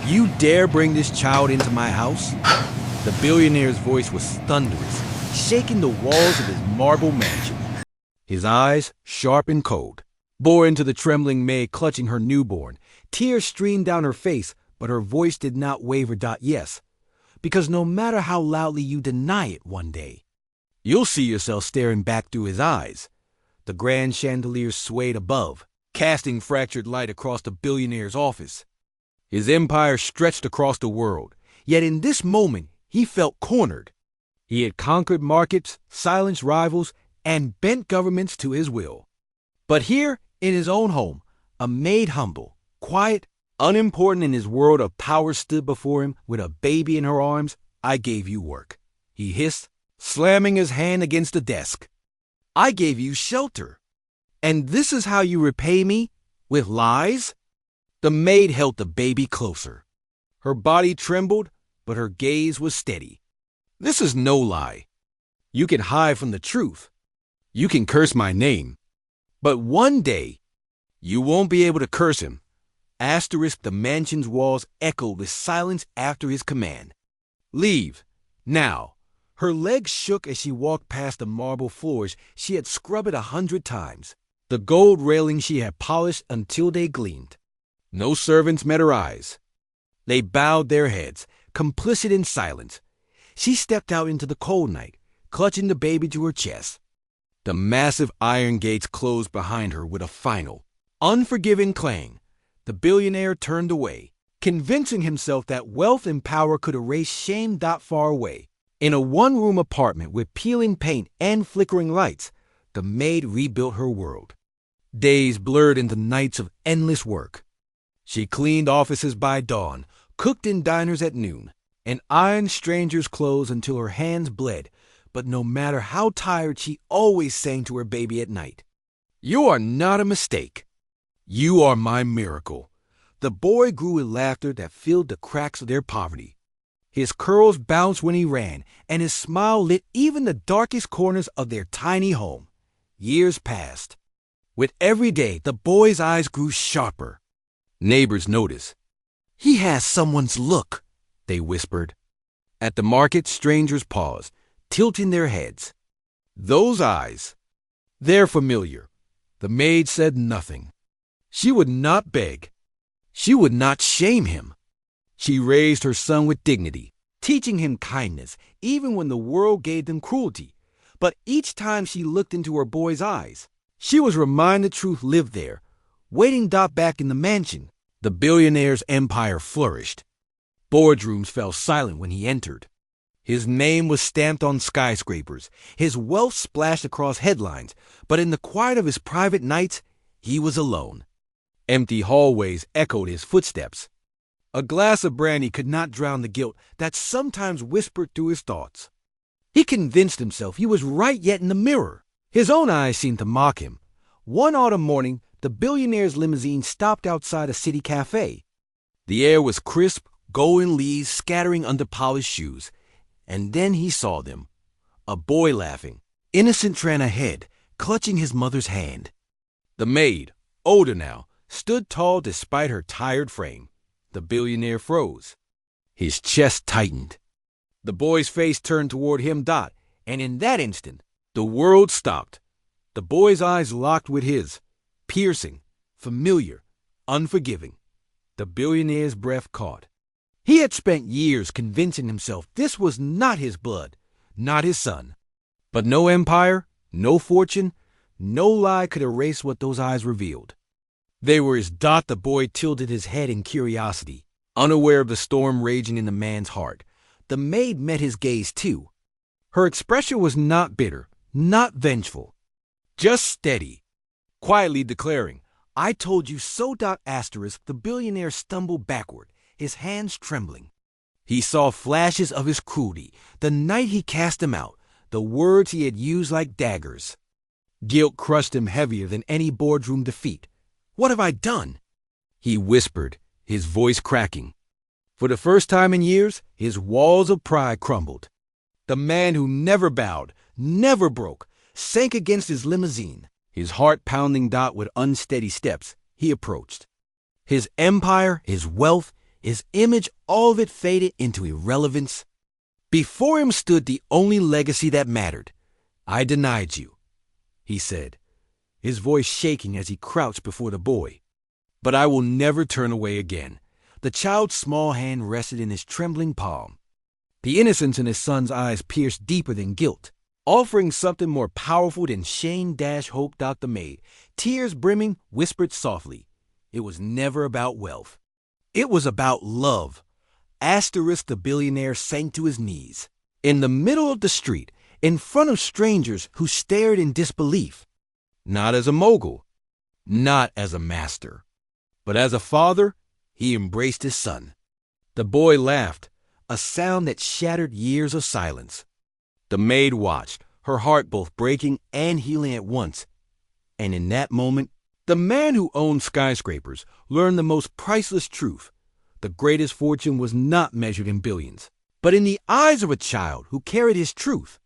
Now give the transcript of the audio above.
You dare bring this child into my house? The billionaire's voice was thunderous, shaking the walls of his marble mansion. His eyes, sharp and cold, bore into the trembling Maid clutching her newborn. Tears streamed down her face, but her voice did not waver. Yes, because no matter how loudly you deny it one day, you'll see yourself staring back through his eyes. The grand chandelier swayed above, casting fractured light across the billionaire's office. His empire stretched across the world, yet in this moment he felt cornered. He had conquered markets, silenced rivals, and bent governments to his will. But here, in his own home, a maid humble, quiet, unimportant in his world of power stood before him with a baby in her arms. "I gave you work," he hissed, slamming his hand against the desk. "I gave you shelter. And this is how you repay me? With lies?" The maid held the baby closer. Her body trembled, but her gaze was steady. "This is no lie. You can hide from the truth. You can curse my name. But one day, you won't be able to curse him." The mansion's walls echoed with silence after his command. "Leave, now." Her legs shook as she walked past the marble floors she had scrubbed 100 times, the gold railings she had polished until they gleamed. No servants met her eyes. They bowed their heads, complicit in silence. She stepped out into the cold night, clutching the baby to her chest. The massive iron gates closed behind her with a final, unforgiving clang. The billionaire turned away, convincing himself that wealth and power could erase shame. Far away, in a one-room apartment with peeling paint and flickering lights, the maid rebuilt her world. Days blurred into nights of endless work. She cleaned offices by dawn, cooked in diners at noon, and ironed strangers' clothes until her hands bled. But no matter how tired, she always sang to her baby at night, "You are not a mistake. You are my miracle." The boy grew with laughter that filled the cracks of their poverty. His curls bounced when he ran, and his smile lit even the darkest corners of their tiny home. Years passed. With every day, the boy's eyes grew sharper. Neighbors noticed. "He has someone's look," they whispered. At the market, strangers paused, tilting their heads. Those eyes, they're familiar. The maid said nothing. She would not beg. She would not shame him. She raised her son with dignity, teaching him kindness, even when the world gave them cruelty. But each time she looked into her boy's eyes, she was reminded truth lived there, waiting. Back in the mansion, the billionaire's empire flourished. Boardrooms fell silent when he entered. His name was stamped on skyscrapers. His wealth splashed across headlines. But in the quiet of his private nights, he was alone. Empty hallways echoed his footsteps. A glass of brandy could not drown the guilt that sometimes whispered through his thoughts. He convinced himself he was right, yet in the mirror, his own eyes seemed to mock him. One autumn morning, the billionaire's limousine stopped outside a city cafe. The air was crisp, golden leaves scattering under polished shoes. And then he saw them. A boy laughing, innocent, ran ahead, clutching his mother's hand. The maid, older now, stood tall despite her tired frame. The billionaire froze. His chest tightened. The boy's face turned toward him. And in that instant, the world stopped. The boy's eyes locked with his, piercing, familiar, unforgiving. The billionaire's breath caught. He had spent years convincing himself this was not his blood, not his son. But no empire, no fortune, no lie could erase what those eyes revealed. They were his. The boy tilted his head in curiosity, unaware of the storm raging in the man's heart. The maid met his gaze too. Her expression was not bitter, not vengeful, just steady, quietly declaring, "I told you so." The billionaire stumbled backward, his hands trembling. He saw flashes of his cruelty, the night he cast him out, the words he had used like daggers. Guilt crushed him heavier than any boardroom defeat. "What have I done?" he whispered, his voice cracking. For the first time in years, his walls of pride crumbled. The man who never bowed, never broke, sank against his limousine. His heart pounding. With unsteady steps, he approached. His empire, his wealth, his image, all of it faded into irrelevance. Before him stood the only legacy that mattered. "I denied you," he said, his voice shaking as he crouched before the boy. "But I will never turn away again." The child's small hand rested in his trembling palm. The innocence in his son's eyes pierced deeper than guilt, offering something more powerful than shame-hope. Dr. Maid, tears brimming, whispered softly, "It was never about wealth. It was about love." The billionaire sank to his knees, in the middle of the street, in front of strangers who stared in disbelief. Not as a mogul, not as a master, but as a father, he embraced his son. The boy laughed, a sound that shattered years of silence. The maid watched, her heart both breaking and healing at once. And in that moment, the man who owned skyscrapers learned the most priceless truth. The greatest fortune was not measured in billions, but in the eyes of a child who carried his truth.